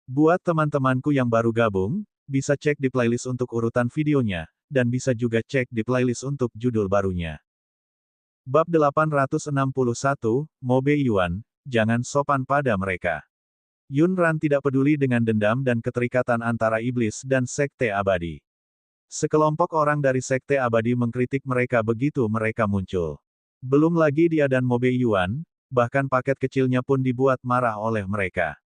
Buat teman-temanku yang baru gabung, bisa cek di playlist untuk urutan videonya, dan bisa juga cek di playlist untuk judul barunya. Bab 861, Mobe Yuan, jangan sopan pada mereka. Yunran tidak peduli dengan dendam dan keterikatan antara iblis dan Sekte Abadi. Sekelompok orang dari Sekte Abadi mengkritik mereka begitu mereka muncul. Belum lagi dia dan Mobe Yuan, bahkan paket kecilnya pun dibuat marah oleh mereka.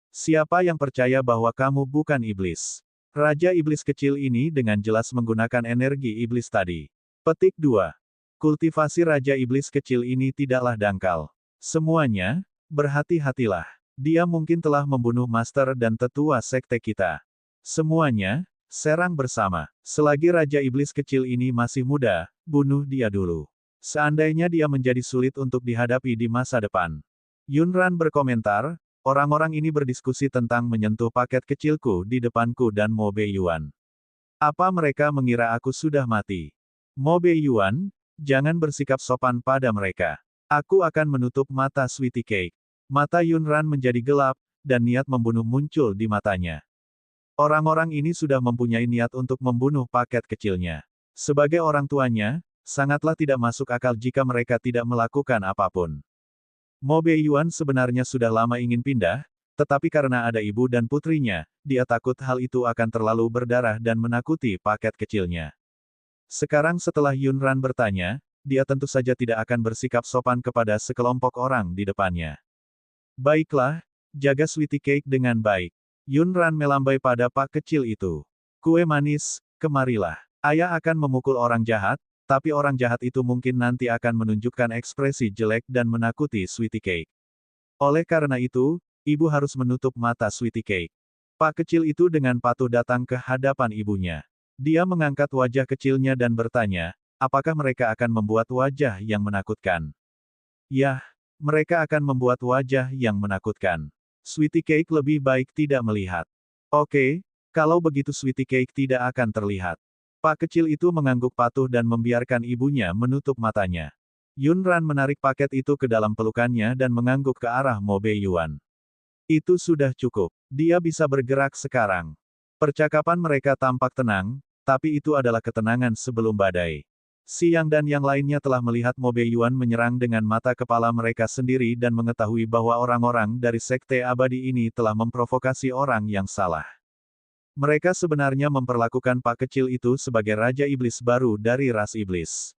Siapa yang percaya bahwa kamu bukan iblis? Raja iblis kecil ini dengan jelas menggunakan energi iblis tadi. Petik 2. Kultivasi Raja Iblis kecil ini tidaklah dangkal. Semuanya, berhati-hatilah. Dia mungkin telah membunuh master dan tetua sekte kita. Semuanya, serang bersama. Selagi Raja Iblis kecil ini masih muda, bunuh dia dulu. Seandainya dia menjadi sulit untuk dihadapi di masa depan. Yunran berkomentar, orang-orang ini berdiskusi tentang menyentuh paket kecilku di depanku dan Mobe Yuan. Apa mereka mengira aku sudah mati? Mobe Yuan, jangan bersikap sopan pada mereka. Aku akan menutup mata Sweetie Cake. Mata Yunran menjadi gelap, dan niat membunuh muncul di matanya. Orang-orang ini sudah mempunyai niat untuk membunuh paket kecilnya. Sebagai orang tuanya, sangatlah tidak masuk akal jika mereka tidak melakukan apapun. Mobe Yuan sebenarnya sudah lama ingin pindah, tetapi karena ada ibu dan putrinya, dia takut hal itu akan terlalu berdarah dan menakuti paket kecilnya. Sekarang setelah Yunran bertanya, dia tentu saja tidak akan bersikap sopan kepada sekelompok orang di depannya. Baiklah, jaga Sweetie Cake dengan baik. Yunran melambai pada pak kecil itu. Kue manis, kemarilah. Ayah akan memukul orang jahat, tapi orang jahat itu mungkin nanti akan menunjukkan ekspresi jelek dan menakuti Sweetie Cake. Oleh karena itu, ibu harus menutup mata Sweetie Cake. Pak kecil itu dengan patuh datang ke hadapan ibunya. Dia mengangkat wajah kecilnya dan bertanya, apakah mereka akan membuat wajah yang menakutkan? Yah, mereka akan membuat wajah yang menakutkan. Sweetie Cake lebih baik tidak melihat. Oke, kalau begitu Sweetie Cake tidak akan terlihat. Pak kecil itu mengangguk patuh dan membiarkan ibunya menutup matanya. Yunran menarik paket itu ke dalam pelukannya dan mengangguk ke arah Mobe Yuan. Itu sudah cukup. Dia bisa bergerak sekarang. Percakapan mereka tampak tenang, tapi itu adalah ketenangan sebelum badai. Siang dan yang lainnya telah melihat Mobe Yuan menyerang dengan mata kepala mereka sendiri dan mengetahui bahwa orang-orang dari Sekte Abadi ini telah memprovokasi orang yang salah. Mereka sebenarnya memperlakukan Pak kecil itu sebagai Raja Iblis baru dari ras Iblis.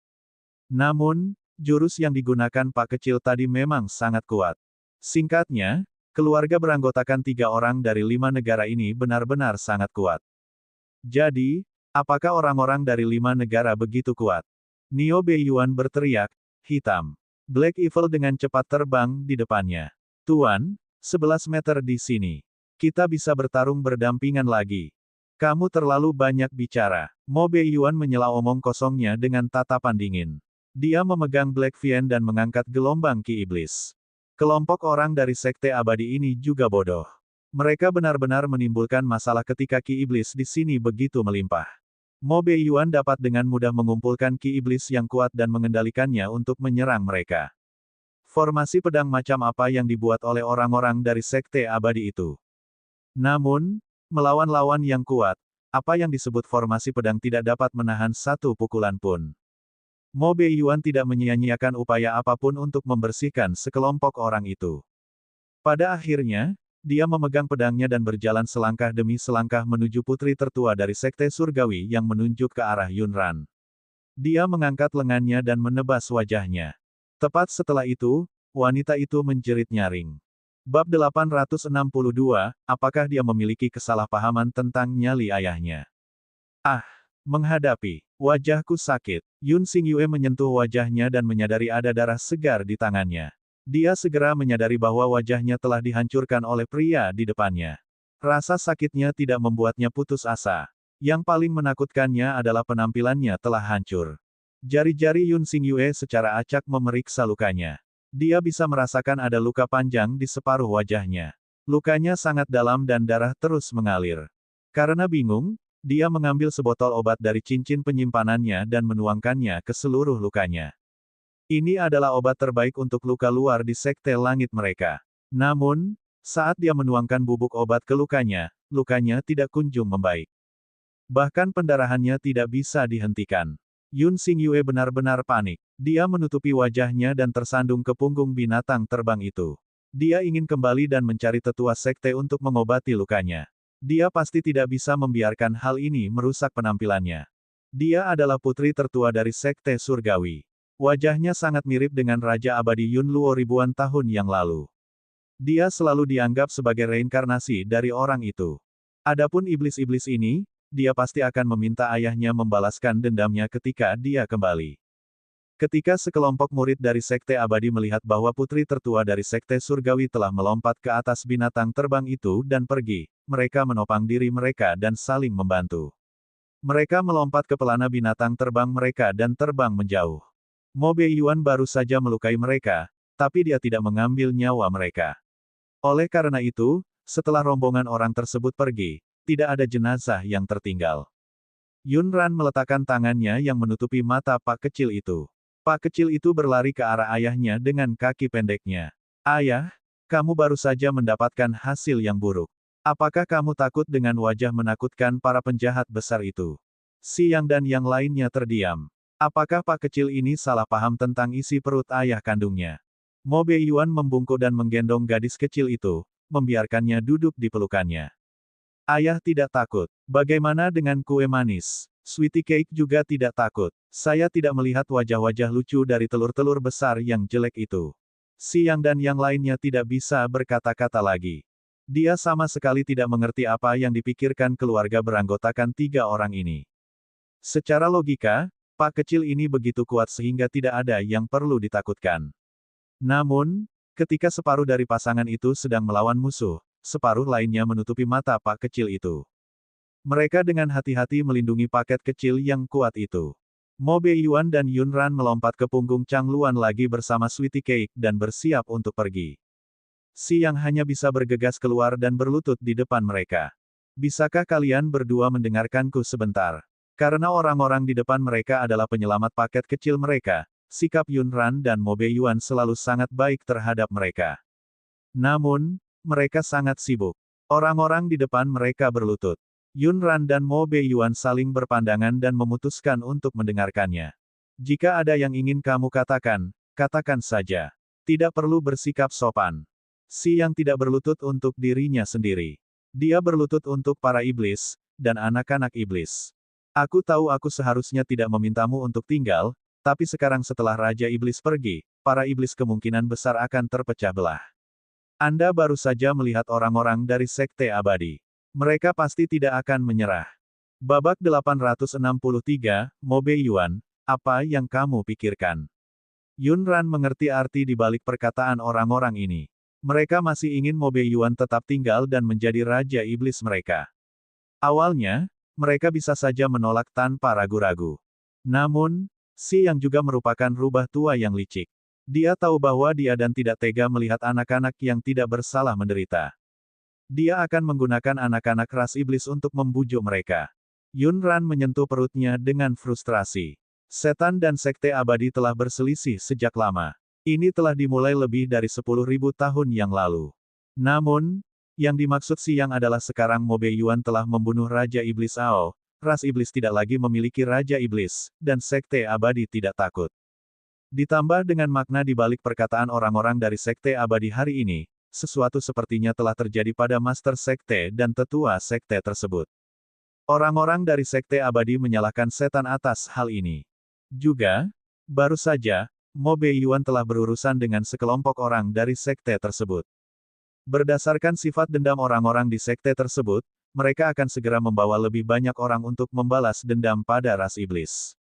Namun, jurus yang digunakan Pak kecil tadi memang sangat kuat. Singkatnya, keluarga beranggotakan 3 orang dari 5 negara ini benar-benar sangat kuat. Jadi, apakah orang-orang dari 5 negara begitu kuat? Niobe Yuan berteriak, hitam. Black Evil dengan cepat terbang di depannya. Tuan, 11 meter di sini. Kita bisa bertarung berdampingan lagi. Kamu terlalu banyak bicara. Mobe Yuan menyela omong kosongnya dengan tatapan dingin. Dia memegang Black Vien dan mengangkat gelombang Ki Iblis. Kelompok orang dari Sekte Abadi ini juga bodoh. Mereka benar-benar menimbulkan masalah ketika Ki Iblis di sini begitu melimpah. Mobe Yuan dapat dengan mudah mengumpulkan Ki Iblis yang kuat dan mengendalikannya untuk menyerang mereka. Formasi pedang macam apa yang dibuat oleh orang-orang dari Sekte Abadi itu? Namun, melawan lawan yang kuat, apa yang disebut formasi pedang tidak dapat menahan satu pukulan pun. Mobe Yuan tidak menyia-nyiakan upaya apapun untuk membersihkan sekelompok orang itu. Pada akhirnya, dia memegang pedangnya dan berjalan selangkah demi selangkah menuju putri tertua dari Sekte Surgawi yang menunjuk ke arah Yunran. Dia mengangkat lengannya dan menebas wajahnya. Tepat setelah itu, wanita itu menjerit nyaring. Bab 862, apakah dia memiliki kesalahpahaman tentang nyali ayahnya? Ah, menghadapi. Wajahku sakit. Yun Xingyue menyentuh wajahnya dan menyadari ada darah segar di tangannya. Dia segera menyadari bahwa wajahnya telah dihancurkan oleh pria di depannya. Rasa sakitnya tidak membuatnya putus asa. Yang paling menakutkannya adalah penampilannya telah hancur. Jari-jari Yun Xingyue secara acak memeriksa lukanya. Dia bisa merasakan ada luka panjang di separuh wajahnya. Lukanya sangat dalam dan darah terus mengalir. Karena bingung, dia mengambil sebotol obat dari cincin penyimpanannya dan menuangkannya ke seluruh lukanya. Ini adalah obat terbaik untuk luka luar di Sekte Langit mereka. Namun, Saat dia menuangkan bubuk obat ke lukanya, lukanya tidak kunjung membaik. Bahkan pendarahannya tidak bisa dihentikan. Yun Xingyue benar-benar panik. Dia menutupi wajahnya dan tersandung ke punggung binatang terbang itu. Dia ingin kembali dan mencari tetua sekte untuk mengobati lukanya. Dia pasti tidak bisa membiarkan hal ini merusak penampilannya. Dia adalah putri tertua dari sekte surgawi. Wajahnya sangat mirip dengan Raja Abadi Yun Luo ribuan tahun yang lalu. Dia selalu dianggap sebagai reinkarnasi dari orang itu. Adapun iblis-iblis ini, dia pasti akan meminta ayahnya membalaskan dendamnya ketika dia kembali. Ketika sekelompok murid dari Sekte Abadi melihat bahwa putri tertua dari Sekte Surgawi telah melompat ke atas binatang terbang itu dan pergi, mereka menopang diri mereka dan saling membantu. Mereka melompat ke pelana binatang terbang mereka dan terbang menjauh. Mo Beiyuan baru saja melukai mereka, tapi dia tidak mengambil nyawa mereka. Oleh karena itu, setelah rombongan orang tersebut pergi, tidak ada jenazah yang tertinggal. Yun Ran meletakkan tangannya yang menutupi mata Pak kecil itu. Pak kecil itu berlari ke arah ayahnya dengan kaki pendeknya. Ayah, kamu baru saja mendapatkan hasil yang buruk. Apakah kamu takut dengan wajah menakutkan para penjahat besar itu? Si Yang dan yang lainnya terdiam. Apakah Pak kecil ini salah paham tentang isi perut ayah kandungnya? Mo Beiyuan membungkuk dan menggendong gadis kecil itu, membiarkannya duduk di pelukannya. Ayah tidak takut. Bagaimana dengan kue manis? Sweetie cake juga tidak takut. Saya tidak melihat wajah-wajah lucu dari telur-telur besar yang jelek itu. Si Yang dan yang lainnya tidak bisa berkata-kata lagi. Dia sama sekali tidak mengerti apa yang dipikirkan keluarga beranggotakan 3 orang ini. Secara logika, Pak kecil ini begitu kuat sehingga tidak ada yang perlu ditakutkan. Namun, ketika separuh dari pasangan itu sedang melawan musuh, separuh lainnya menutupi mata Pak kecil itu. Mereka dengan hati-hati melindungi paket kecil yang kuat itu. Mo Beiyuan dan Yun Ran melompat ke punggung Chang Luan lagi bersama Sweetie Cake dan bersiap untuk pergi. Si Yang hanya bisa bergegas keluar dan berlutut di depan mereka. Bisakah kalian berdua mendengarkanku sebentar? Karena orang-orang di depan mereka adalah penyelamat paket kecil mereka, sikap Yun Ran dan Mo Beiyuan selalu sangat baik terhadap mereka. Namun, mereka sangat sibuk. Orang-orang di depan mereka berlutut. Yun Ran dan Mo Beiyuan saling berpandangan dan memutuskan untuk mendengarkannya. Jika ada yang ingin kamu katakan, katakan saja. Tidak perlu bersikap sopan. Si Yang tidak berlutut untuk dirinya sendiri. Dia berlutut untuk para iblis, dan anak-anak iblis. Aku tahu aku seharusnya tidak memintamu untuk tinggal, tapi sekarang setelah Raja Iblis pergi, para iblis kemungkinan besar akan terpecah belah. Anda baru saja melihat orang-orang dari Sekte Abadi. Mereka pasti tidak akan menyerah. Babak 863, Mo Beiyuan, apa yang kamu pikirkan? Yun Ran mengerti arti di balik perkataan orang-orang ini. Mereka masih ingin Mo Beiyuan tetap tinggal dan menjadi Raja Iblis mereka. Awalnya, mereka bisa saja menolak tanpa ragu-ragu. Namun, Si Yang juga merupakan rubah tua yang licik. Dia tahu bahwa dia dan tidak tega melihat anak-anak yang tidak bersalah menderita. Dia akan menggunakan anak-anak ras iblis untuk membujuk mereka. Yun Ran menyentuh perutnya dengan frustrasi. Setan dan Sekte Abadi telah berselisih sejak lama. Ini telah dimulai lebih dari 10.000 tahun yang lalu. Namun, yang dimaksud Si Yang adalah sekarang Mo Beiyuan telah membunuh Raja Iblis Ao, ras iblis tidak lagi memiliki Raja Iblis, dan Sekte Abadi tidak takut. Ditambah dengan makna di balik perkataan orang-orang dari Sekte Abadi hari ini, sesuatu sepertinya telah terjadi pada Master Sekte dan tetua Sekte tersebut. Orang-orang dari Sekte Abadi menyalahkan setan atas hal ini. Juga, baru saja, Mo Beiyuan telah berurusan dengan sekelompok orang dari Sekte tersebut. Berdasarkan sifat dendam orang-orang di Sekte tersebut, mereka akan segera membawa lebih banyak orang untuk membalas dendam pada ras iblis.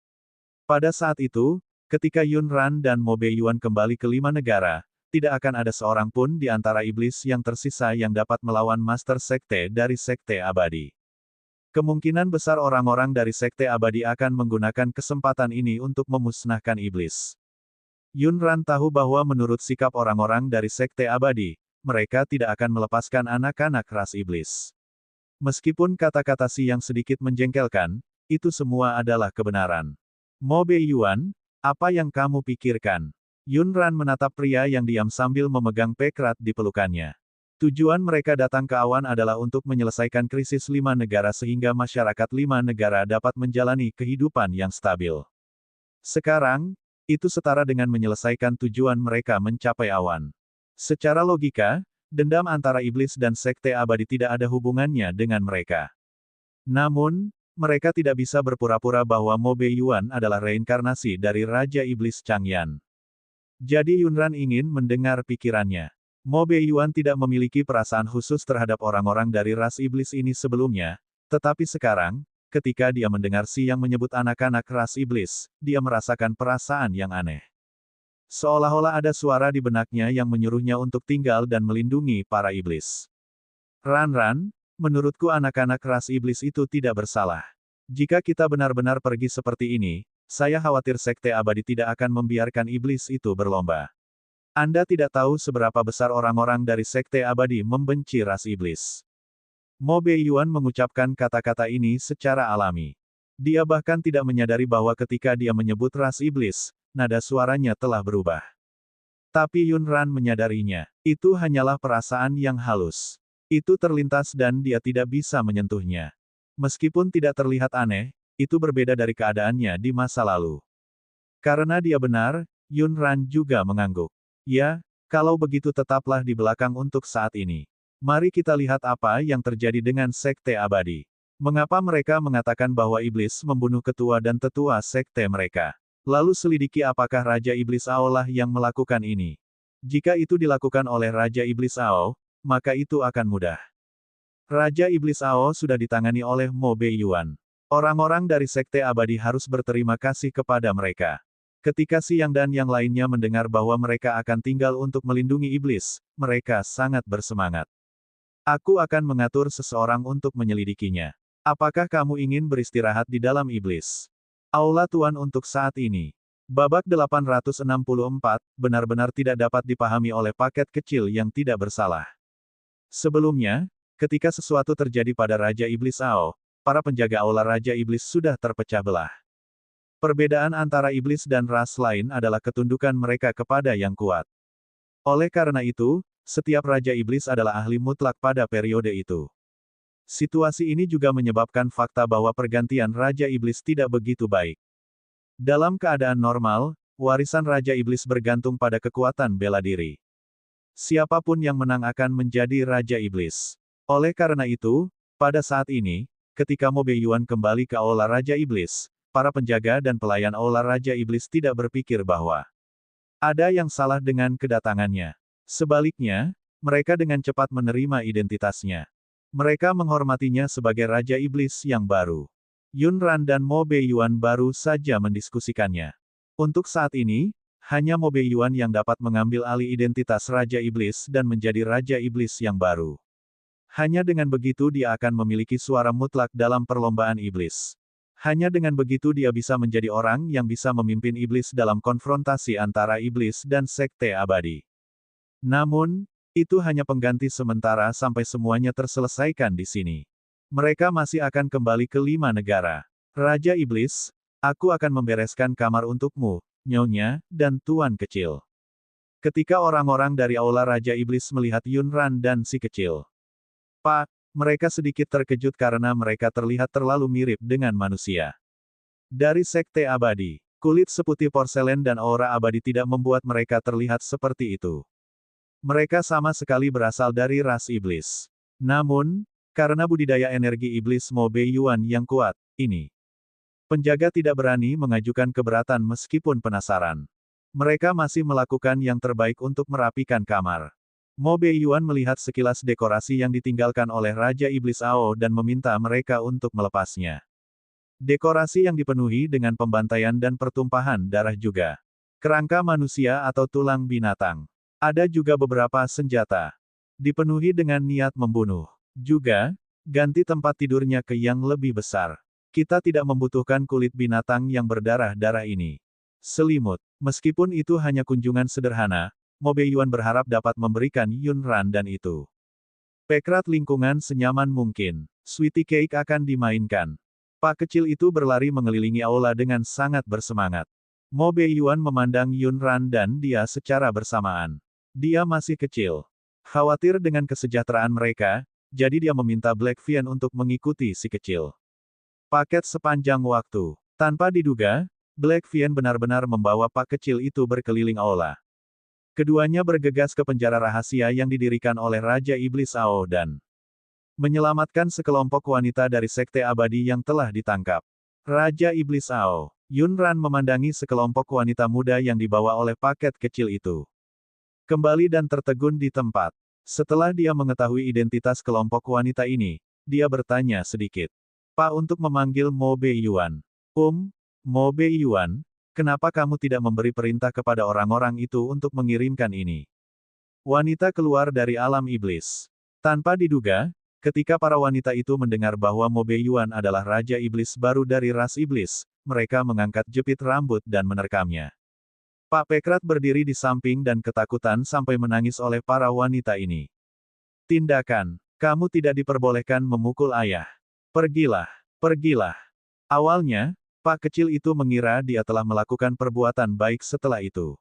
Pada saat itu, ketika Yun Ran dan Mo Beiyuan kembali ke 5 negara, tidak akan ada seorang pun di antara iblis yang tersisa yang dapat melawan Master Sekte dari Sekte Abadi. Kemungkinan besar orang-orang dari Sekte Abadi akan menggunakan kesempatan ini untuk memusnahkan iblis. Yun Ran tahu bahwa menurut sikap orang-orang dari Sekte Abadi, mereka tidak akan melepaskan anak-anak ras iblis. Meskipun kata-kata Si Yang sedikit menjengkelkan, itu semua adalah kebenaran. Mo Beiyuan, apa yang kamu pikirkan? Yun Ran menatap pria yang diam sambil memegang pekrat di pelukannya. Tujuan mereka datang ke awan adalah untuk menyelesaikan krisis 5 negara sehingga masyarakat 5 negara dapat menjalani kehidupan yang stabil. Sekarang, itu setara dengan menyelesaikan tujuan mereka mencapai awan. Secara logika, dendam antara iblis dan sekte abadi tidak ada hubungannya dengan mereka. Namun, mereka tidak bisa berpura-pura bahwa Mo Beiyuan adalah reinkarnasi dari Raja Iblis Changyan. Jadi Yunran ingin mendengar pikirannya. Mo Beiyuan tidak memiliki perasaan khusus terhadap orang-orang dari ras iblis ini sebelumnya, tetapi sekarang, ketika dia mendengar Si yang menyebut anak-anak ras iblis, dia merasakan perasaan yang aneh. Seolah-olah ada suara di benaknya yang menyuruhnya untuk tinggal dan melindungi para iblis. Ran, menurutku anak-anak ras iblis itu tidak bersalah. Jika kita benar-benar pergi seperti ini, saya khawatir sekte abadi tidak akan membiarkan iblis itu berlomba. Anda tidak tahu seberapa besar orang-orang dari sekte abadi membenci ras iblis. Mo Beiyuan mengucapkan kata-kata ini secara alami. Dia bahkan tidak menyadari bahwa ketika dia menyebut ras iblis, nada suaranya telah berubah. Tapi Yunran menyadarinya. Itu hanyalah perasaan yang halus. Itu terlintas dan dia tidak bisa menyentuhnya. Meskipun tidak terlihat aneh, itu berbeda dari keadaannya di masa lalu. Karena dia benar, Yunran juga mengangguk. Ya, kalau begitu tetaplah di belakang untuk saat ini. Mari kita lihat apa yang terjadi dengan sekte abadi. Mengapa mereka mengatakan bahwa iblis membunuh ketua dan tetua sekte mereka? Lalu selidiki apakah Raja Iblis Ao lah yang melakukan ini. Jika itu dilakukan oleh Raja Iblis Ao, maka itu akan mudah. Raja Iblis Ao sudah ditangani oleh Mo Beiyuan. Orang-orang dari sekte abadi harus berterima kasih kepada mereka. Ketika Siang dan yang lainnya mendengar bahwa mereka akan tinggal untuk melindungi iblis, mereka sangat bersemangat. Aku akan mengatur seseorang untuk menyelidikinya. Apakah kamu ingin beristirahat di dalam iblis? Aula Tuan untuk saat ini. Babak 864, benar-benar tidak dapat dipahami oleh paket kecil yang tidak bersalah. Sebelumnya, ketika sesuatu terjadi pada Raja Iblis Ao, para penjaga Aula Raja Iblis sudah terpecah belah. Perbedaan antara iblis dan ras lain adalah ketundukan mereka kepada yang kuat. Oleh karena itu, setiap Raja Iblis adalah ahli mutlak pada periode itu. Situasi ini juga menyebabkan fakta bahwa pergantian Raja Iblis tidak begitu baik. Dalam keadaan normal, warisan Raja Iblis bergantung pada kekuatan bela diri. Siapapun yang menang akan menjadi Raja Iblis. Oleh karena itu, pada saat ini, ketika Mo Beiyuan kembali ke Aula Raja Iblis, para penjaga dan pelayan Aula Raja Iblis tidak berpikir bahwa ada yang salah dengan kedatangannya. Sebaliknya, mereka dengan cepat menerima identitasnya. Mereka menghormatinya sebagai Raja Iblis yang baru. Yunran dan Mo Beiyuan baru saja mendiskusikannya. Untuk saat ini, hanya Mo Beiyuan yang dapat mengambil alih identitas Raja Iblis dan menjadi Raja Iblis yang baru. Hanya dengan begitu dia akan memiliki suara mutlak dalam perlombaan iblis. Hanya dengan begitu dia bisa menjadi orang yang bisa memimpin iblis dalam konfrontasi antara iblis dan sekte abadi. Namun, itu hanya pengganti sementara sampai semuanya terselesaikan di sini. Mereka masih akan kembali ke 5 negara. Raja Iblis, aku akan membereskan kamar untukmu, Nyonya, dan Tuan Kecil. Ketika orang-orang dari Aula Raja Iblis melihat Yunran dan si kecil, Pak, mereka sedikit terkejut karena mereka terlihat terlalu mirip dengan manusia. Dari sekte abadi, kulit seputih porselen dan aura abadi tidak membuat mereka terlihat seperti itu. Mereka sama sekali berasal dari ras iblis. Namun, karena budidaya energi iblis Mo Beiyuan yang kuat, ini penjaga tidak berani mengajukan keberatan meskipun penasaran. Mereka masih melakukan yang terbaik untuk merapikan kamar. Mo Beiyuan melihat sekilas dekorasi yang ditinggalkan oleh Raja Iblis Ao dan meminta mereka untuk melepasnya. Dekorasi yang dipenuhi dengan pembantaian dan pertumpahan darah juga. Kerangka manusia atau tulang binatang. Ada juga beberapa senjata. Dipenuhi dengan niat membunuh. Juga, ganti tempat tidurnya ke yang lebih besar. Kita tidak membutuhkan kulit binatang yang berdarah-darah ini. Selimut. Meskipun itu hanya kunjungan sederhana, Mo Beiyuan berharap dapat memberikan Yunran dan itu. Pekrat lingkungan senyaman mungkin. Sweetie cake akan dimainkan. Pak kecil itu berlari mengelilingi aula dengan sangat bersemangat. Mo Beiyuan memandang Yunran dan dia secara bersamaan. Dia masih kecil. Khawatir dengan kesejahteraan mereka, jadi dia meminta Black Fiend untuk mengikuti si kecil. Paket sepanjang waktu. Tanpa diduga, Black Fiend benar-benar membawa pak kecil itu berkeliling aula. Keduanya bergegas ke penjara rahasia yang didirikan oleh Raja Iblis Ao dan menyelamatkan sekelompok wanita dari sekte abadi yang telah ditangkap. Raja Iblis Ao, Yunran memandangi sekelompok wanita muda yang dibawa oleh paket kecil itu. Kembali dan tertegun di tempat. Setelah dia mengetahui identitas kelompok wanita ini, dia bertanya sedikit. Pak untuk memanggil Mo Beiyuan. Mo Beiyuan, kenapa kamu tidak memberi perintah kepada orang-orang itu untuk mengirimkan ini? Wanita keluar dari alam iblis. Tanpa diduga, ketika para wanita itu mendengar bahwa Mo Beiyuan adalah Raja Iblis baru dari ras iblis, mereka mengangkat jepit rambut dan menerkamnya. Pak Pekrat berdiri di samping dan ketakutan sampai menangis oleh para wanita ini. Tindakan, kamu tidak diperbolehkan memukul ayah. Pergilah, pergilah. Awalnya, Pak kecil itu mengira dia telah melakukan perbuatan baik setelah itu.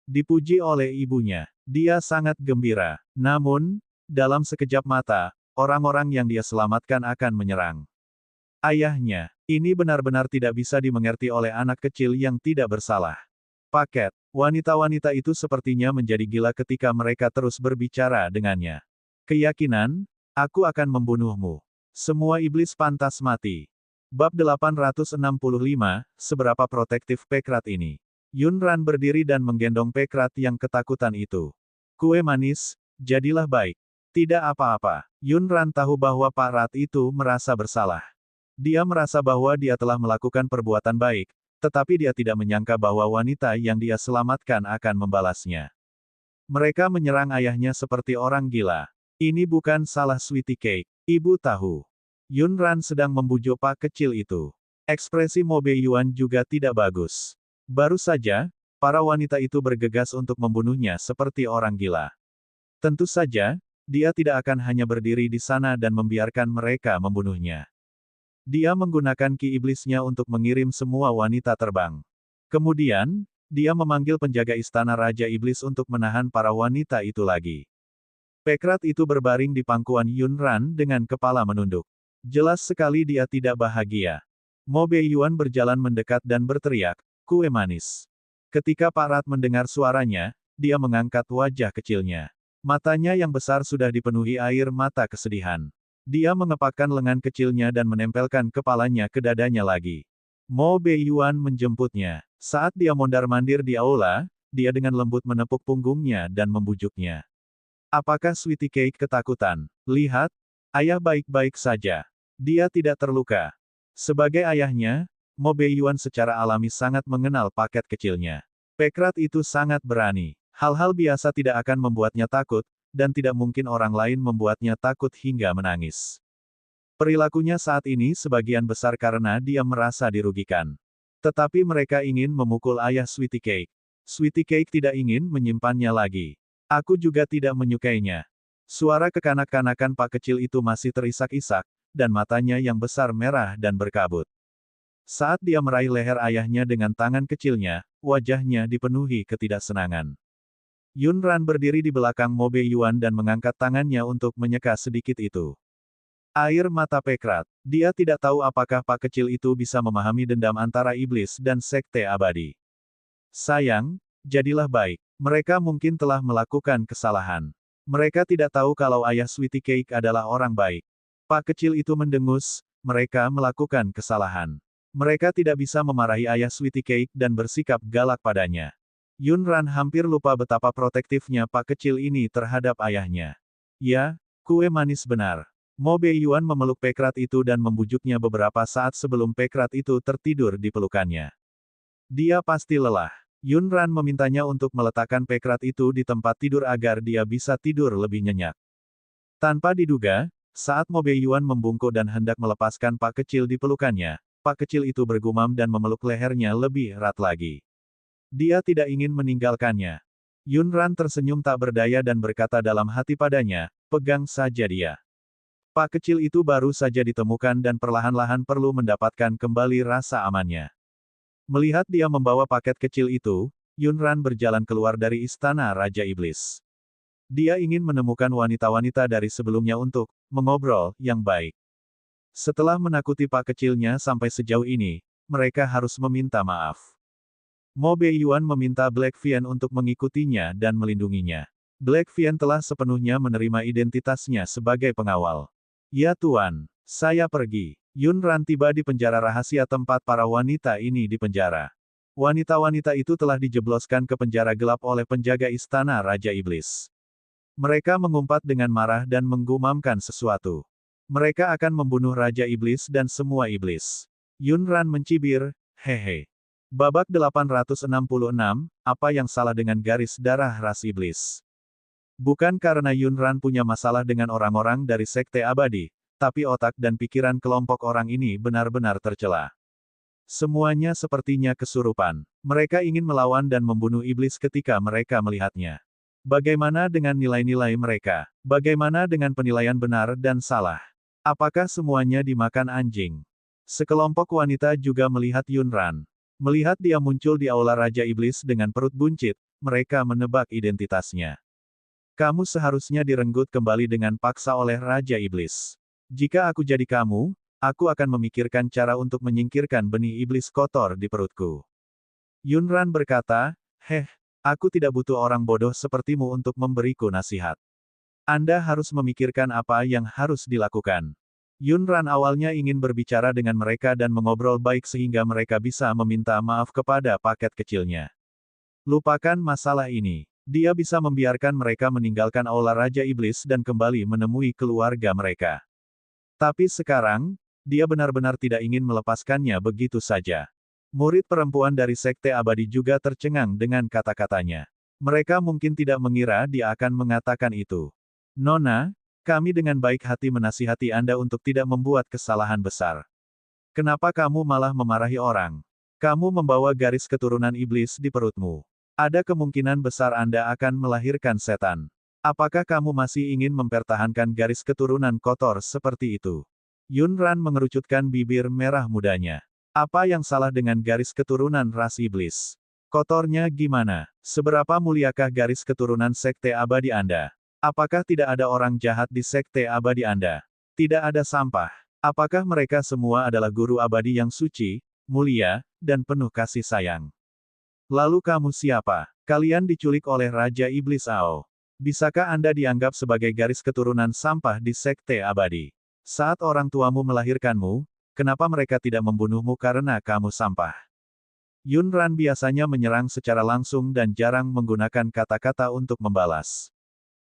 Dipuji oleh ibunya, dia sangat gembira. Namun, dalam sekejap mata, orang-orang yang dia selamatkan akan menyerang. Ayahnya, ini benar-benar tidak bisa dimengerti oleh anak kecil yang tidak bersalah. Paket, wanita-wanita itu sepertinya menjadi gila ketika mereka terus berbicara dengannya. Keyakinan, aku akan membunuhmu. Semua iblis pantas mati. Bab 865, seberapa protektif Pekrat ini. Yunran berdiri dan menggendong Pekrat yang ketakutan itu. Kue manis, jadilah baik. Tidak apa-apa. Yunran tahu bahwa Pak Rat itu merasa bersalah. Dia merasa bahwa dia telah melakukan perbuatan baik, tetapi dia tidak menyangka bahwa wanita yang dia selamatkan akan membalasnya. Mereka menyerang ayahnya seperti orang gila. Ini bukan salah Sweetie Cake. Ibu tahu. Yunran sedang membujuk pak kecil itu. Ekspresi Mo Beiyuan juga tidak bagus. Baru saja, para wanita itu bergegas untuk membunuhnya seperti orang gila. Tentu saja, dia tidak akan hanya berdiri di sana dan membiarkan mereka membunuhnya. Dia menggunakan ki iblisnya untuk mengirim semua wanita terbang. Kemudian, dia memanggil penjaga istana Raja Iblis untuk menahan para wanita itu lagi. Pekrat itu berbaring di pangkuan Yunran dengan kepala menunduk. Jelas sekali dia tidak bahagia. Mo Beiyuan berjalan mendekat dan berteriak, kue manis. Ketika Pak Rat mendengar suaranya, dia mengangkat wajah kecilnya. Matanya yang besar sudah dipenuhi air mata kesedihan. Dia mengepakkan lengan kecilnya dan menempelkan kepalanya ke dadanya lagi. Mo Beiyuan menjemputnya. Saat dia mondar-mandir di aula, dia dengan lembut menepuk punggungnya dan membujuknya. Apakah Sweetie Cake ketakutan? Lihat, ayah baik-baik saja. Dia tidak terluka. Sebagai ayahnya, Mo Beiyuan secara alami sangat mengenal paket kecilnya. Pekrat itu sangat berani. Hal-hal biasa tidak akan membuatnya takut, dan tidak mungkin orang lain membuatnya takut hingga menangis. Perilakunya saat ini sebagian besar karena dia merasa dirugikan. Tetapi mereka ingin memukul ayah Sweetie Cake. Sweetie Cake tidak ingin menyimpannya lagi. Aku juga tidak menyukainya. Suara kekanak-kanakan pak kecil itu masih terisak-isak, dan matanya yang besar merah dan berkabut. Saat dia meraih leher ayahnya dengan tangan kecilnya, wajahnya dipenuhi ketidaksenangan. Yunran berdiri di belakang Mo Beiyuan dan mengangkat tangannya untuk menyeka sedikit itu. Air mata Pekrat. Dia tidak tahu apakah pak kecil itu bisa memahami dendam antara iblis dan sekte abadi. Sayang, jadilah baik. Mereka mungkin telah melakukan kesalahan. Mereka tidak tahu kalau ayah Sweetie Cake adalah orang baik. Pak kecil itu mendengus, mereka melakukan kesalahan. Mereka tidak bisa memarahi ayah Sweetie Cake dan bersikap galak padanya. Yunran hampir lupa betapa protektifnya pak kecil ini terhadap ayahnya. Ya, kue manis benar. Mo Beiyuan memeluk Pekrat itu dan membujuknya beberapa saat sebelum Pekrat itu tertidur di pelukannya. Dia pasti lelah. Yunran memintanya untuk meletakkan Pekrat itu di tempat tidur agar dia bisa tidur lebih nyenyak. Tanpa diduga, saat Mo Beiyuan membungkuk dan hendak melepaskan pak kecil di pelukannya, pak kecil itu bergumam dan memeluk lehernya lebih erat lagi. Dia tidak ingin meninggalkannya. Yunran tersenyum tak berdaya dan berkata dalam hati padanya, pegang saja dia. Pak kecil itu baru saja ditemukan dan perlahan-lahan perlu mendapatkan kembali rasa amannya. Melihat dia membawa paket kecil itu, Yunran berjalan keluar dari istana Raja Iblis. Dia ingin menemukan wanita-wanita dari sebelumnya untuk mengobrol yang baik. Setelah menakuti pak kecilnya sampai sejauh ini, mereka harus meminta maaf. Mo Beiyuan meminta Black Vian untuk mengikutinya dan melindunginya. Black Vian telah sepenuhnya menerima identitasnya sebagai pengawal. Ya Tuan, saya pergi. Yun Ran tiba di penjara rahasia tempat para wanita ini dipenjara. Wanita-wanita itu telah dijebloskan ke penjara gelap oleh penjaga istana Raja Iblis. Mereka mengumpat dengan marah dan menggumamkan sesuatu. Mereka akan membunuh Raja Iblis dan semua iblis. Yun Ran mencibir, hehe. Babak 866, apa yang salah dengan garis darah ras iblis? Bukan karena Yun Ran punya masalah dengan orang-orang dari Sekte Abadi, tapi otak dan pikiran kelompok orang ini benar-benar tercela. Semuanya sepertinya kesurupan. Mereka ingin melawan dan membunuh iblis ketika mereka melihatnya. Bagaimana dengan nilai-nilai mereka? Bagaimana dengan penilaian benar dan salah? Apakah semuanya dimakan anjing? Sekelompok wanita juga melihat Yun Ran. Melihat dia muncul di aula Raja Iblis dengan perut buncit, mereka menebak identitasnya. Kamu seharusnya direnggut kembali dengan paksa oleh Raja Iblis. Jika aku jadi kamu, aku akan memikirkan cara untuk menyingkirkan benih iblis kotor di perutku. Yun Ran berkata, aku tidak butuh orang bodoh sepertimu untuk memberiku nasihat. Anda harus memikirkan apa yang harus dilakukan. Yun Ran awalnya ingin berbicara dengan mereka dan mengobrol baik sehingga mereka bisa meminta maaf kepada paket kecilnya. Lupakan masalah ini. Dia bisa membiarkan mereka meninggalkan aula Raja Iblis dan kembali menemui keluarga mereka. Tapi sekarang, dia benar-benar tidak ingin melepaskannya begitu saja. Murid perempuan dari Sekte Abadi juga tercengang dengan kata-katanya. Mereka mungkin tidak mengira dia akan mengatakan itu. Nona, kami dengan baik hati menasihati Anda untuk tidak membuat kesalahan besar. Kenapa kamu malah memarahi orang? Kamu membawa garis keturunan iblis di perutmu. Ada kemungkinan besar Anda akan melahirkan setan. Apakah kamu masih ingin mempertahankan garis keturunan kotor seperti itu? Yun Ran mengerucutkan bibir merah mudanya. Apa yang salah dengan garis keturunan ras iblis? Kotornya gimana? Seberapa muliakah garis keturunan Sekte Abadi Anda? Apakah tidak ada orang jahat di Sekte Abadi Anda? Tidak ada sampah. Apakah mereka semua adalah guru abadi yang suci, mulia, dan penuh kasih sayang? Lalu kamu siapa? Kalian diculik oleh Raja Iblis Ao. Bisakah Anda dianggap sebagai garis keturunan sampah di Sekte Abadi? Saat orang tuamu melahirkanmu, kenapa mereka tidak membunuhmu karena kamu sampah? Yun Ran biasanya menyerang secara langsung dan jarang menggunakan kata-kata untuk membalas.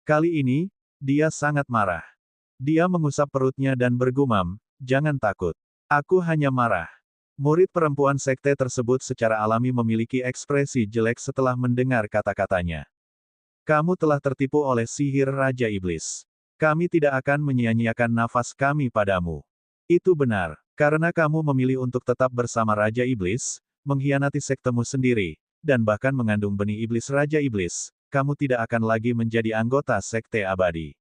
Kali ini, dia sangat marah. Dia mengusap perutnya dan bergumam, jangan takut. Aku hanya marah. Murid perempuan sekte tersebut secara alami memiliki ekspresi jelek setelah mendengar kata-katanya. Kamu telah tertipu oleh sihir Raja Iblis. Kami tidak akan menyia-nyiakan nafas kami padamu. Itu benar, karena kamu memilih untuk tetap bersama Raja Iblis, mengkhianati sektemu sendiri, dan bahkan mengandung benih iblis Raja Iblis, kamu tidak akan lagi menjadi anggota Sekte Abadi.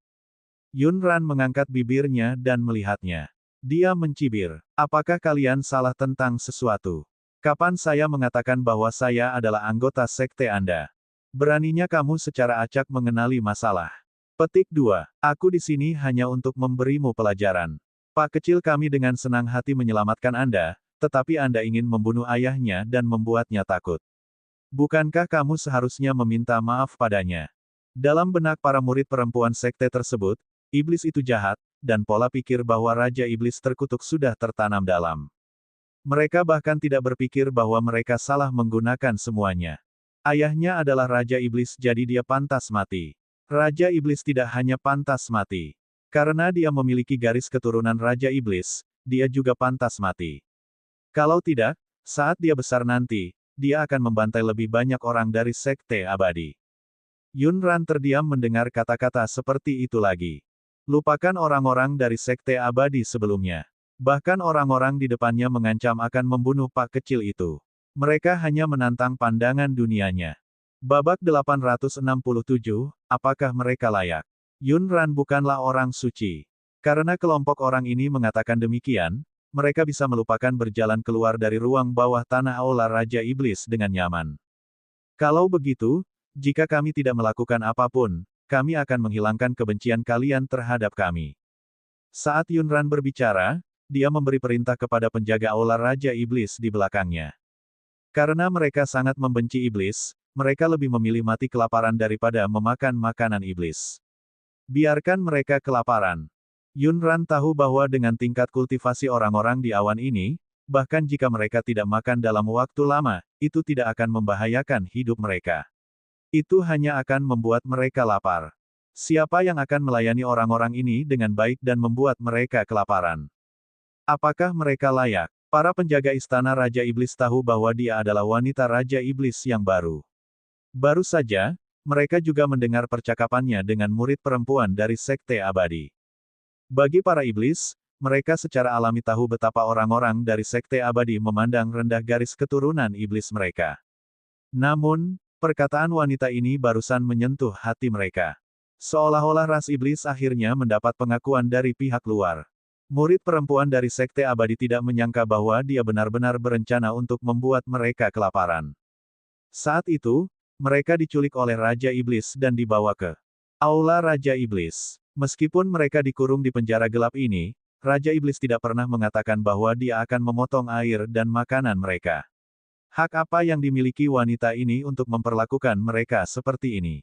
Yun Ran mengangkat bibirnya dan melihatnya. Dia mencibir, apakah kalian salah tentang sesuatu? Kapan saya mengatakan bahwa saya adalah anggota sekte Anda? Beraninya kamu secara acak mengenali masalah. Petik 2. Aku di sini hanya untuk memberimu pelajaran. Pak kecil kami dengan senang hati menyelamatkan Anda, tetapi Anda ingin membunuh ayahnya dan membuatnya takut. Bukankah kamu seharusnya meminta maaf padanya? Dalam benak para murid perempuan sekte tersebut, iblis itu jahat, dan pola pikir bahwa Raja Iblis terkutuk sudah tertanam dalam. Mereka bahkan tidak berpikir bahwa mereka salah menggunakan semuanya. Ayahnya adalah Raja Iblis jadi dia pantas mati. Raja Iblis tidak hanya pantas mati. Karena dia memiliki garis keturunan Raja Iblis, dia juga pantas mati. Kalau tidak, saat dia besar nanti, dia akan membantai lebih banyak orang dari Sekte Abadi. Yun Ran terdiam mendengar kata-kata seperti itu lagi. Lupakan orang-orang dari Sekte Abadi sebelumnya. Bahkan orang-orang di depannya mengancam akan membunuh Pak kecil itu. Mereka hanya menantang pandangan dunianya. Babak 867, apakah mereka layak? Yun Ran bukanlah orang suci. Karena kelompok orang ini mengatakan demikian, mereka bisa melupakan berjalan keluar dari ruang bawah tanah aula Raja Iblis dengan nyaman. Kalau begitu, jika kami tidak melakukan apapun, kami akan menghilangkan kebencian kalian terhadap kami. Saat Yunran berbicara, dia memberi perintah kepada penjaga aula Raja Iblis di belakangnya. Karena mereka sangat membenci iblis, mereka lebih memilih mati kelaparan daripada memakan makanan iblis. Biarkan mereka kelaparan. Yunran tahu bahwa dengan tingkat kultivasi orang-orang di awan ini, bahkan jika mereka tidak makan dalam waktu lama, itu tidak akan membahayakan hidup mereka. Itu hanya akan membuat mereka lapar. Siapa yang akan melayani orang-orang ini dengan baik dan membuat mereka kelaparan? Apakah mereka layak? Para penjaga istana Raja Iblis tahu bahwa dia adalah wanita Raja Iblis yang baru. Baru saja, mereka juga mendengar percakapannya dengan murid perempuan dari Sekte Abadi. Bagi para iblis, mereka secara alami tahu betapa orang-orang dari Sekte Abadi memandang rendah garis keturunan iblis mereka. Namun, perkataan wanita ini barusan menyentuh hati mereka. Seolah-olah ras iblis akhirnya mendapat pengakuan dari pihak luar. Murid perempuan dari Sekte Abadi tidak menyangka bahwa dia benar-benar berencana untuk membuat mereka kelaparan. Saat itu, mereka diculik oleh Raja Iblis dan dibawa ke aula Raja Iblis. Meskipun mereka dikurung di penjara gelap ini, Raja Iblis tidak pernah mengatakan bahwa dia akan memotong air dan makanan mereka. Hak apa yang dimiliki wanita ini untuk memperlakukan mereka seperti ini?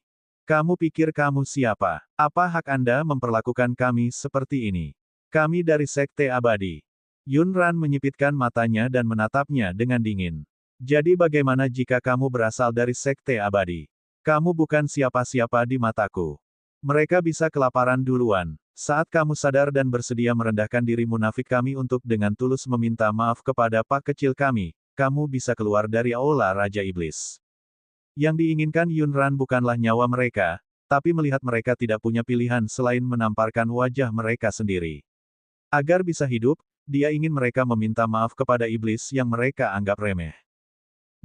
Kamu pikir kamu siapa? Apa hak Anda memperlakukan kami seperti ini? Kami dari Sekte Abadi. Yunran menyipitkan matanya dan menatapnya dengan dingin. Jadi bagaimana jika kamu berasal dari Sekte Abadi? Kamu bukan siapa-siapa di mataku. Mereka bisa kelaparan duluan. Saat kamu sadar dan bersedia merendahkan diri munafik kami untuk dengan tulus meminta maaf kepada Pak kecil kami, kamu bisa keluar dari aula Raja Iblis. Yang diinginkan Yunran bukanlah nyawa mereka, tapi melihat mereka tidak punya pilihan selain menamparkan wajah mereka sendiri. Agar bisa hidup, dia ingin mereka meminta maaf kepada iblis yang mereka anggap remeh.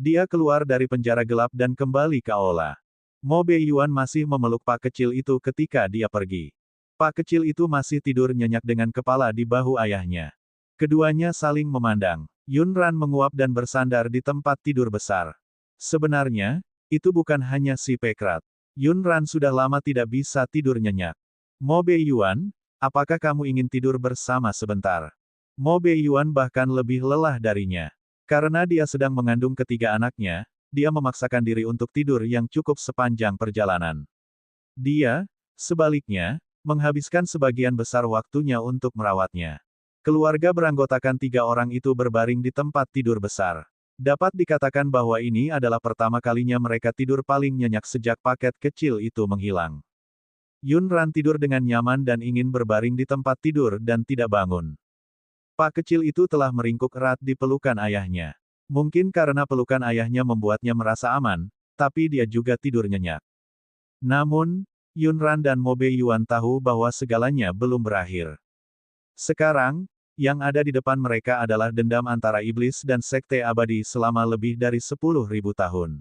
Dia keluar dari penjara gelap dan kembali ke aula. Mo Beiyuan masih memeluk Pak kecil itu ketika dia pergi. Pak kecil itu masih tidur nyenyak dengan kepala di bahu ayahnya. Keduanya saling memandang. Yunran menguap dan bersandar di tempat tidur besar. Sebenarnya, itu bukan hanya si Pekrat. Yunran sudah lama tidak bisa tidur nyenyak. Mo Beiyuan, apakah kamu ingin tidur bersama sebentar? Mo Beiyuan bahkan lebih lelah darinya. Karena dia sedang mengandung ketiga anaknya, dia memaksakan diri untuk tidur yang cukup sepanjang perjalanan. Dia, sebaliknya, menghabiskan sebagian besar waktunya untuk merawatnya. Keluarga beranggotakan 3 orang itu berbaring di tempat tidur besar. Dapat dikatakan bahwa ini adalah pertama kalinya mereka tidur paling nyenyak sejak paket kecil itu menghilang. Yunran tidur dengan nyaman dan ingin berbaring di tempat tidur dan tidak bangun. Pak kecil itu telah meringkuk erat di pelukan ayahnya. Mungkin karena pelukan ayahnya membuatnya merasa aman, tapi dia juga tidur nyenyak. Namun, Yunran dan Mo Beiyuan tahu bahwa segalanya belum berakhir. Sekarang, yang ada di depan mereka adalah dendam antara iblis dan Sekte Abadi selama lebih dari 10.000 tahun.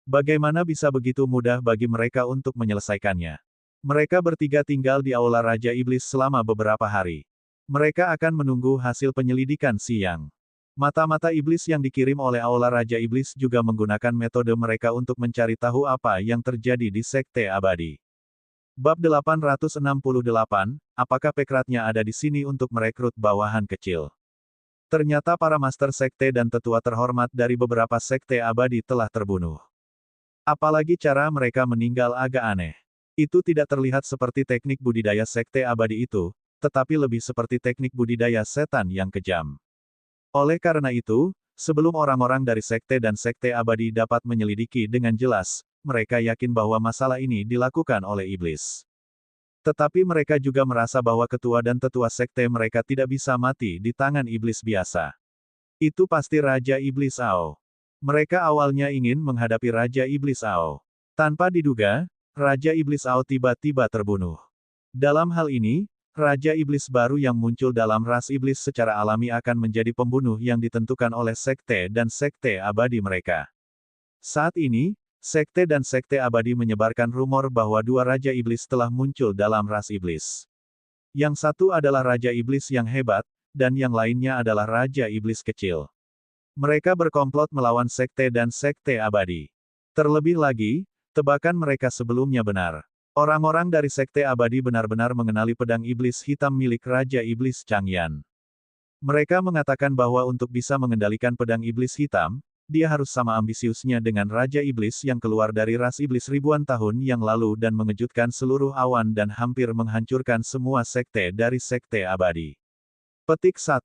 Bagaimana bisa begitu mudah bagi mereka untuk menyelesaikannya? Mereka bertiga tinggal di aula Raja Iblis selama beberapa hari. Mereka akan menunggu hasil penyelidikan siang. Mata-mata iblis yang dikirim oleh aula Raja Iblis juga menggunakan metode mereka untuk mencari tahu apa yang terjadi di Sekte Abadi. Bab 868, apakah Pekratnya ada di sini untuk merekrut bawahan kecil? Ternyata para master sekte dan tetua terhormat dari beberapa sekte abadi telah terbunuh. Apalagi cara mereka meninggal agak aneh. Itu tidak terlihat seperti teknik budidaya sekte abadi itu, tetapi lebih seperti teknik budidaya setan yang kejam. Oleh karena itu, sebelum orang-orang dari sekte dan sekte abadi dapat menyelidiki dengan jelas, mereka yakin bahwa masalah ini dilakukan oleh iblis. Tetapi mereka juga merasa bahwa ketua dan tetua sekte mereka tidak bisa mati di tangan iblis biasa. Itu pasti Raja Iblis Ao. Mereka awalnya ingin menghadapi Raja Iblis Ao. Tanpa diduga, Raja Iblis Ao tiba-tiba terbunuh. Dalam hal ini, Raja Iblis baru yang muncul dalam ras iblis secara alami akan menjadi pembunuh yang ditentukan oleh sekte dan sekte abadi mereka. Saat ini, sekte dan sekte abadi menyebarkan rumor bahwa 2 Raja Iblis telah muncul dalam ras iblis. Yang satu adalah Raja Iblis yang hebat, dan yang lainnya adalah Raja Iblis kecil. Mereka berkomplot melawan sekte dan sekte abadi. Terlebih lagi, tebakan mereka sebelumnya benar. Orang-orang dari Sekte Abadi benar-benar mengenali pedang iblis hitam milik Raja Iblis Changyan. Mereka mengatakan bahwa untuk bisa mengendalikan pedang iblis hitam, dia harus sama ambisiusnya dengan Raja Iblis yang keluar dari ras iblis ribuan tahun yang lalu dan mengejutkan seluruh awan dan hampir menghancurkan semua sekte dari Sekte Abadi. Petik 1.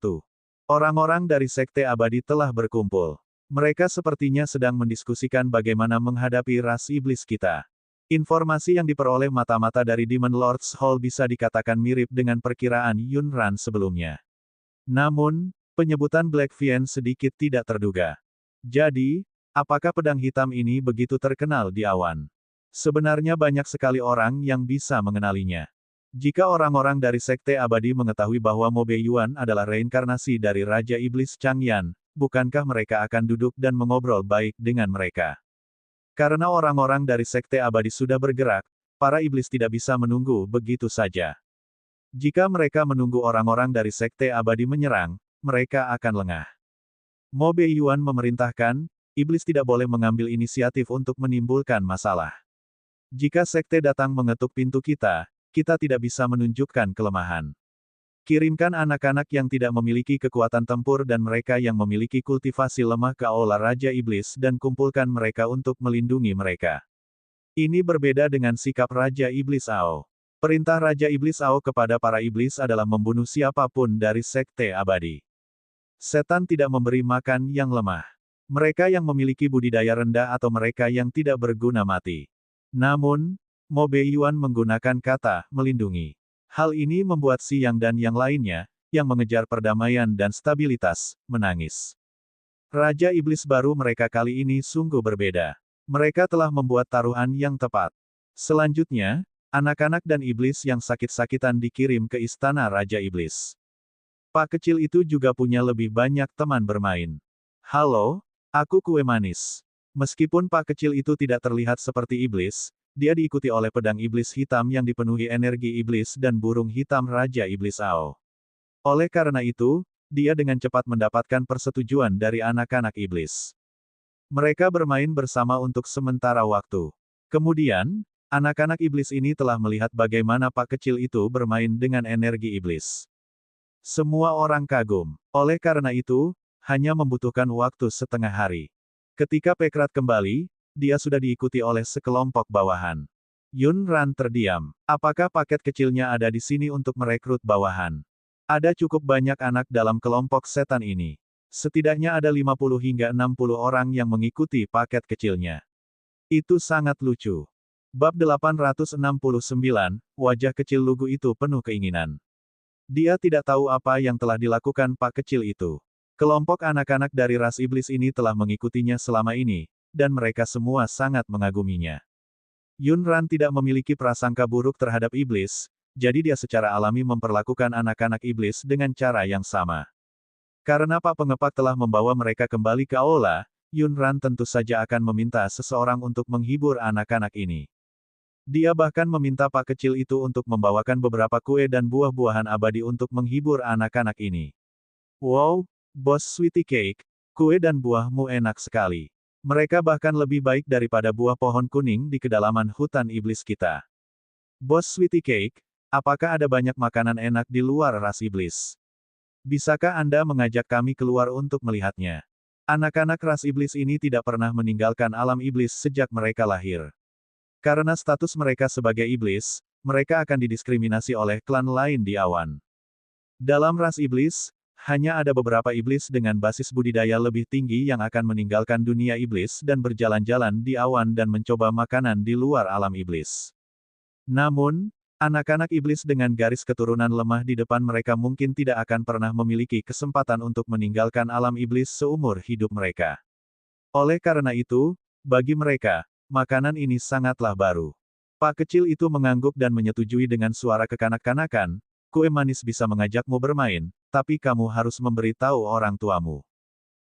Orang-orang dari Sekte Abadi telah berkumpul. Mereka sepertinya sedang mendiskusikan bagaimana menghadapi ras iblis kita. Informasi yang diperoleh mata-mata dari Demon Lord's Hall bisa dikatakan mirip dengan perkiraan Yun Ran sebelumnya. Namun, penyebutan Black Fiend sedikit tidak terduga. Jadi, apakah pedang hitam ini begitu terkenal di awan? Sebenarnya banyak sekali orang yang bisa mengenalinya. Jika orang-orang dari Sekte Abadi mengetahui bahwa Mo Beiyuan adalah reinkarnasi dari Raja Iblis Changyan, bukankah mereka akan duduk dan mengobrol baik dengan mereka? Karena orang-orang dari Sekte Abadi sudah bergerak, para iblis tidak bisa menunggu begitu saja. Jika mereka menunggu orang-orang dari Sekte Abadi menyerang, mereka akan lengah. Mo Beiyuan memerintahkan, iblis tidak boleh mengambil inisiatif untuk menimbulkan masalah. Jika sekte datang mengetuk pintu kita tidak bisa menunjukkan kelemahan. Kirimkan anak-anak yang tidak memiliki kekuatan tempur dan mereka yang memiliki kultivasi lemah ke aula Raja Iblis dan kumpulkan mereka untuk melindungi mereka. Ini berbeda dengan sikap Raja Iblis Ao. Perintah Raja Iblis Ao kepada para iblis adalah membunuh siapapun dari Sekte Abadi. Setan tidak memberi makan yang lemah. Mereka yang memiliki budidaya rendah atau mereka yang tidak berguna mati. Namun, Mo Beiyuan menggunakan kata melindungi. Hal ini membuat Si Yang dan yang lainnya, yang mengejar perdamaian dan stabilitas, menangis. Raja Iblis baru mereka kali ini sungguh berbeda. Mereka telah membuat taruhan yang tepat. Selanjutnya, anak-anak dan iblis yang sakit-sakitan dikirim ke istana Raja Iblis. Pak kecil itu juga punya lebih banyak teman bermain. Halo, aku kue manis. Meskipun Pak kecil itu tidak terlihat seperti iblis, dia diikuti oleh pedang iblis hitam yang dipenuhi energi iblis dan burung hitam Raja Iblis Ao. Oleh karena itu, dia dengan cepat mendapatkan persetujuan dari anak-anak iblis. Mereka bermain bersama untuk sementara waktu. Kemudian, anak-anak iblis ini telah melihat bagaimana Pak kecil itu bermain dengan energi iblis. Semua orang kagum. Oleh karena itu, hanya membutuhkan waktu setengah hari. Ketika Pekrat kembali, dia sudah diikuti oleh sekelompok bawahan. Yun Ran terdiam. Apakah paket kecilnya ada di sini untuk merekrut bawahan? Ada cukup banyak anak dalam kelompok setan ini. Setidaknya ada 50 hingga 60 orang yang mengikuti paket kecilnya. Itu sangat lucu. Bab 869, wajah kecil lugu itu penuh keinginan. Dia tidak tahu apa yang telah dilakukan Pak kecil itu. Kelompok anak-anak dari ras iblis ini telah mengikutinya selama ini, dan mereka semua sangat mengaguminya. Yun Ran tidak memiliki prasangka buruk terhadap iblis, jadi dia secara alami memperlakukan anak-anak iblis dengan cara yang sama. Karena Pak Pengepak telah membawa mereka kembali ke aula, Yun Ran tentu saja akan meminta seseorang untuk menghibur anak-anak ini. Dia bahkan meminta Pak kecil itu untuk membawakan beberapa kue dan buah-buahan abadi untuk menghibur anak-anak ini. Wow, Bos Sweetie Cake, kue dan buahmu enak sekali. Mereka bahkan lebih baik daripada buah pohon kuning di kedalaman hutan iblis kita. Bos Sweetie Cake, apakah ada banyak makanan enak di luar ras iblis? Bisakah Anda mengajak kami keluar untuk melihatnya? Anak-anak ras iblis ini tidak pernah meninggalkan alam iblis sejak mereka lahir. Karena status mereka sebagai iblis, mereka akan didiskriminasi oleh klan lain di awan. Dalam ras iblis, hanya ada beberapa iblis dengan basis budidaya lebih tinggi yang akan meninggalkan dunia iblis dan berjalan-jalan di awan dan mencoba makanan di luar alam iblis. Namun, anak-anak iblis dengan garis keturunan lemah di depan mereka mungkin tidak akan pernah memiliki kesempatan untuk meninggalkan alam iblis seumur hidup mereka. Oleh karena itu, bagi mereka, makanan ini sangatlah baru. Pak kecil itu mengangguk dan menyetujui dengan suara kekanak-kanakan, kue manis bisa mengajakmu bermain, tapi kamu harus memberitahu orang tuamu.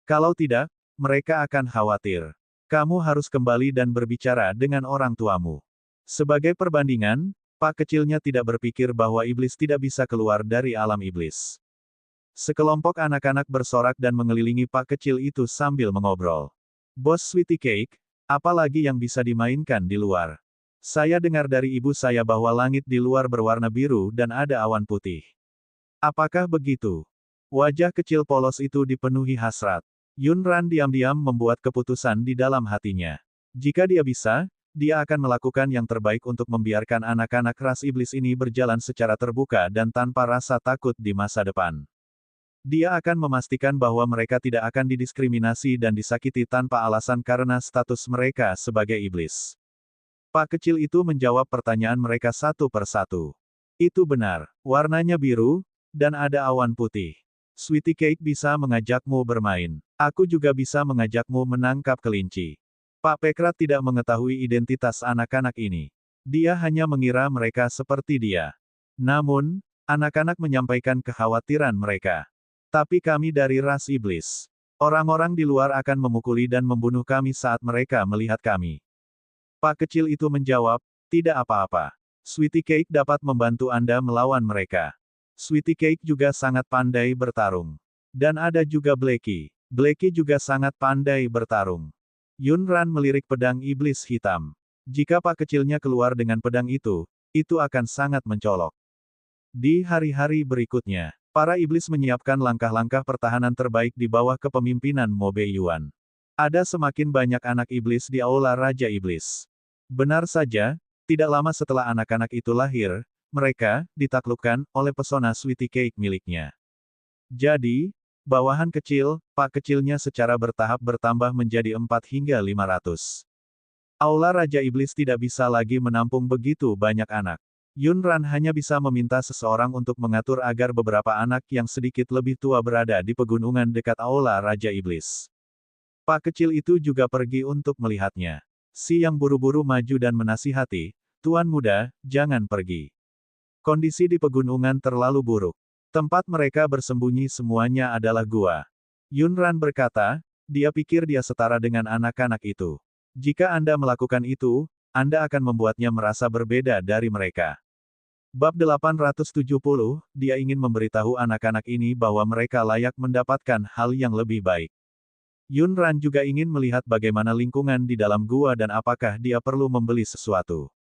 Kalau tidak, mereka akan khawatir. Kamu harus kembali dan berbicara dengan orang tuamu. Sebagai perbandingan, Pak kecilnya tidak berpikir bahwa iblis tidak bisa keluar dari alam iblis. Sekelompok anak-anak bersorak dan mengelilingi Pak kecil itu sambil mengobrol. Bos Sweetie Cake, apa lagi yang bisa dimainkan di luar? Saya dengar dari ibu saya bahwa langit di luar berwarna biru dan ada awan putih. Apakah begitu? Wajah kecil polos itu dipenuhi hasrat. Yunran diam-diam membuat keputusan di dalam hatinya. Jika dia bisa, dia akan melakukan yang terbaik untuk membiarkan anak-anak ras iblis ini berjalan secara terbuka dan tanpa rasa takut di masa depan. Dia akan memastikan bahwa mereka tidak akan didiskriminasi dan disakiti tanpa alasan karena status mereka sebagai iblis. Pak kecil itu menjawab pertanyaan mereka satu persatu. Itu benar, warnanya biru, dan ada awan putih. Sweetie Cake bisa mengajakmu bermain. Aku juga bisa mengajakmu menangkap kelinci. Pak Pekrat tidak mengetahui identitas anak-anak ini. Dia hanya mengira mereka seperti dia. Namun, anak-anak menyampaikan kekhawatiran mereka. Tapi kami dari ras iblis. Orang-orang di luar akan memukuli dan membunuh kami saat mereka melihat kami. Pak kecil itu menjawab, tidak apa-apa. Sweetie Cake dapat membantu Anda melawan mereka. Sweetie Cake juga sangat pandai bertarung. Dan ada juga Blackie. Blackie juga sangat pandai bertarung. Yunran melirik pedang iblis hitam. Jika Pak kecilnya keluar dengan pedang itu akan sangat mencolok. Di hari-hari berikutnya, para iblis menyiapkan langkah-langkah pertahanan terbaik di bawah kepemimpinan Mo Beiyuan. Ada semakin banyak anak iblis di Aula Raja Iblis. Benar saja, tidak lama setelah anak-anak itu lahir, mereka ditaklukkan oleh pesona Sweetie Cake miliknya. Jadi, bawahan kecil, Pak kecilnya secara bertahap bertambah menjadi 4 hingga 500. Aula Raja Iblis tidak bisa lagi menampung begitu banyak anak. Yunran hanya bisa meminta seseorang untuk mengatur agar beberapa anak yang sedikit lebih tua berada di pegunungan dekat Aula Raja Iblis. Pak kecil itu juga pergi untuk melihatnya. Si yang buru-buru maju dan menasihati, "Tuan muda, jangan pergi. Kondisi di pegunungan terlalu buruk. Tempat mereka bersembunyi semuanya adalah gua." Yunran berkata, dia pikir dia setara dengan anak-anak itu. Jika Anda melakukan itu, Anda akan membuatnya merasa berbeda dari mereka. Bab 870, dia ingin memberitahu anak-anak ini bahwa mereka layak mendapatkan hal yang lebih baik. Yunran juga ingin melihat bagaimana lingkungan di dalam gua dan apakah dia perlu membeli sesuatu.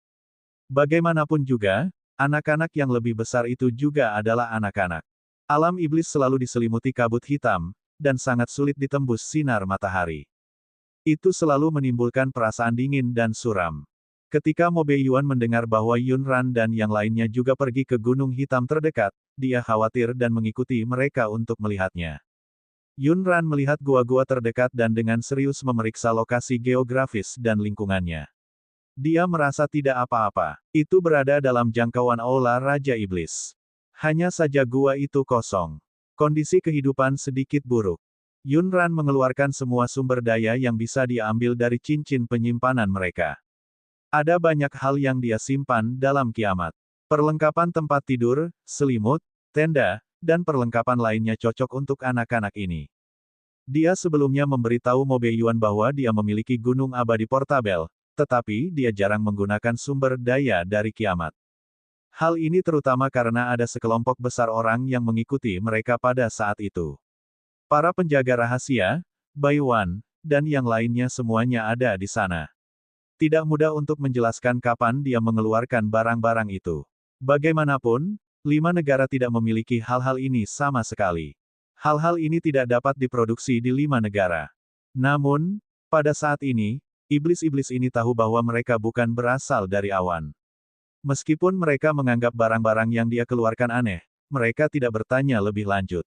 Bagaimanapun juga, anak-anak yang lebih besar itu juga adalah anak-anak. Alam iblis selalu diselimuti kabut hitam, dan sangat sulit ditembus sinar matahari. Itu selalu menimbulkan perasaan dingin dan suram. Ketika Mo Beiyuan mendengar bahwa Yunran dan yang lainnya juga pergi ke gunung hitam terdekat, dia khawatir dan mengikuti mereka untuk melihatnya. Yunran melihat gua-gua terdekat dan dengan serius memeriksa lokasi geografis dan lingkungannya. Dia merasa tidak apa-apa. Itu berada dalam jangkauan Aula Raja Iblis. Hanya saja gua itu kosong. Kondisi kehidupan sedikit buruk. Yunran mengeluarkan semua sumber daya yang bisa dia ambil dari cincin penyimpanan mereka. Ada banyak hal yang dia simpan dalam kiamat. Perlengkapan tempat tidur, selimut, tenda, dan perlengkapan lainnya cocok untuk anak-anak ini. Dia sebelumnya memberitahu Mo Beiyuan bahwa dia memiliki gunung abadi portabel, tetapi dia jarang menggunakan sumber daya dari kiamat. Hal ini terutama karena ada sekelompok besar orang yang mengikuti mereka pada saat itu. Para penjaga rahasia, Baiwan, dan yang lainnya semuanya ada di sana. Tidak mudah untuk menjelaskan kapan dia mengeluarkan barang-barang itu. Bagaimanapun, 5 negara tidak memiliki hal-hal ini sama sekali. Hal-hal ini tidak dapat diproduksi di 5 negara. Namun, pada saat ini, iblis-iblis ini tahu bahwa mereka bukan berasal dari awan. Meskipun mereka menganggap barang-barang yang dia keluarkan aneh, mereka tidak bertanya lebih lanjut.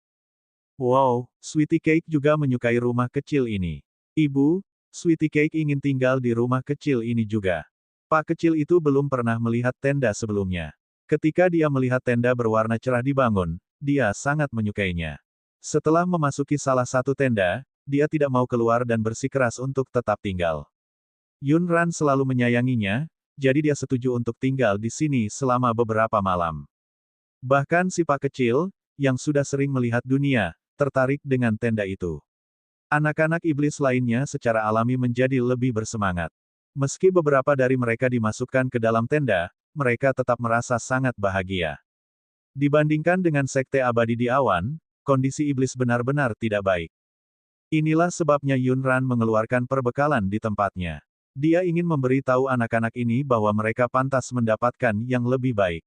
Wow, Sweetie Cake juga menyukai rumah kecil ini. Ibu, Sweetie Cake ingin tinggal di rumah kecil ini juga. Pak kecil itu belum pernah melihat tenda sebelumnya. Ketika dia melihat tenda berwarna cerah dibangun, dia sangat menyukainya. Setelah memasuki salah satu tenda, dia tidak mau keluar dan bersikeras untuk tetap tinggal. Yunran selalu menyayanginya, jadi dia setuju untuk tinggal di sini selama beberapa malam. Bahkan si Pak kecil, yang sudah sering melihat dunia, tertarik dengan tenda itu. Anak-anak iblis lainnya secara alami menjadi lebih bersemangat. Meski beberapa dari mereka dimasukkan ke dalam tenda, mereka tetap merasa sangat bahagia. Dibandingkan dengan sekte abadi di awan, kondisi iblis benar-benar tidak baik. Inilah sebabnya Yunran mengeluarkan perbekalan di tempatnya. Dia ingin memberi tahu anak-anak ini bahwa mereka pantas mendapatkan yang lebih baik.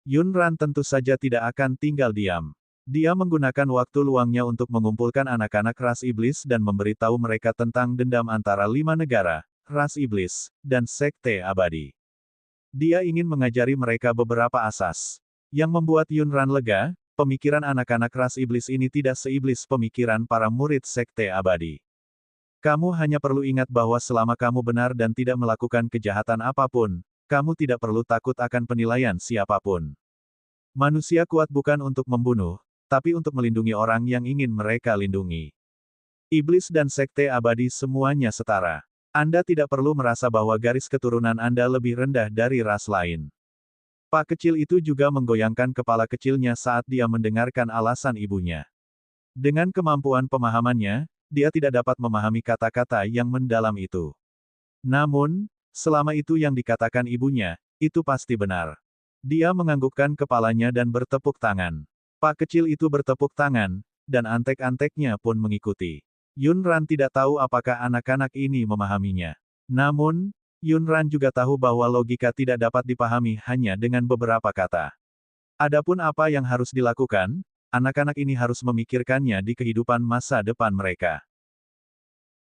Yunran tentu saja tidak akan tinggal diam. Dia menggunakan waktu luangnya untuk mengumpulkan anak-anak ras iblis dan memberitahu mereka tentang dendam antara 5 negara, ras iblis, dan sekte abadi. Dia ingin mengajari mereka beberapa asas. Yang membuat Yunran lega, pemikiran anak-anak ras iblis ini tidak seiblis pemikiran para murid sekte abadi. Kamu hanya perlu ingat bahwa selama kamu benar dan tidak melakukan kejahatan apapun, kamu tidak perlu takut akan penilaian siapapun. Manusia kuat bukan untuk membunuh, tapi untuk melindungi orang yang ingin mereka lindungi. Iblis dan sekte abadi semuanya setara. Anda tidak perlu merasa bahwa garis keturunan Anda lebih rendah dari ras lain. Pak kecil itu juga menggoyangkan kepala kecilnya saat dia mendengarkan alasan ibunya. Dengan kemampuan pemahamannya, dia tidak dapat memahami kata-kata yang mendalam itu. Namun, selama itu yang dikatakan ibunya, itu pasti benar. Dia menganggukkan kepalanya dan bertepuk tangan. Pak kecil itu bertepuk tangan, dan antek-anteknya pun mengikuti. Yunran tidak tahu apakah anak-anak ini memahaminya. Namun, Yunran juga tahu bahwa logika tidak dapat dipahami hanya dengan beberapa kata. Adapun apa yang harus dilakukan, anak-anak ini harus memikirkannya di kehidupan masa depan mereka.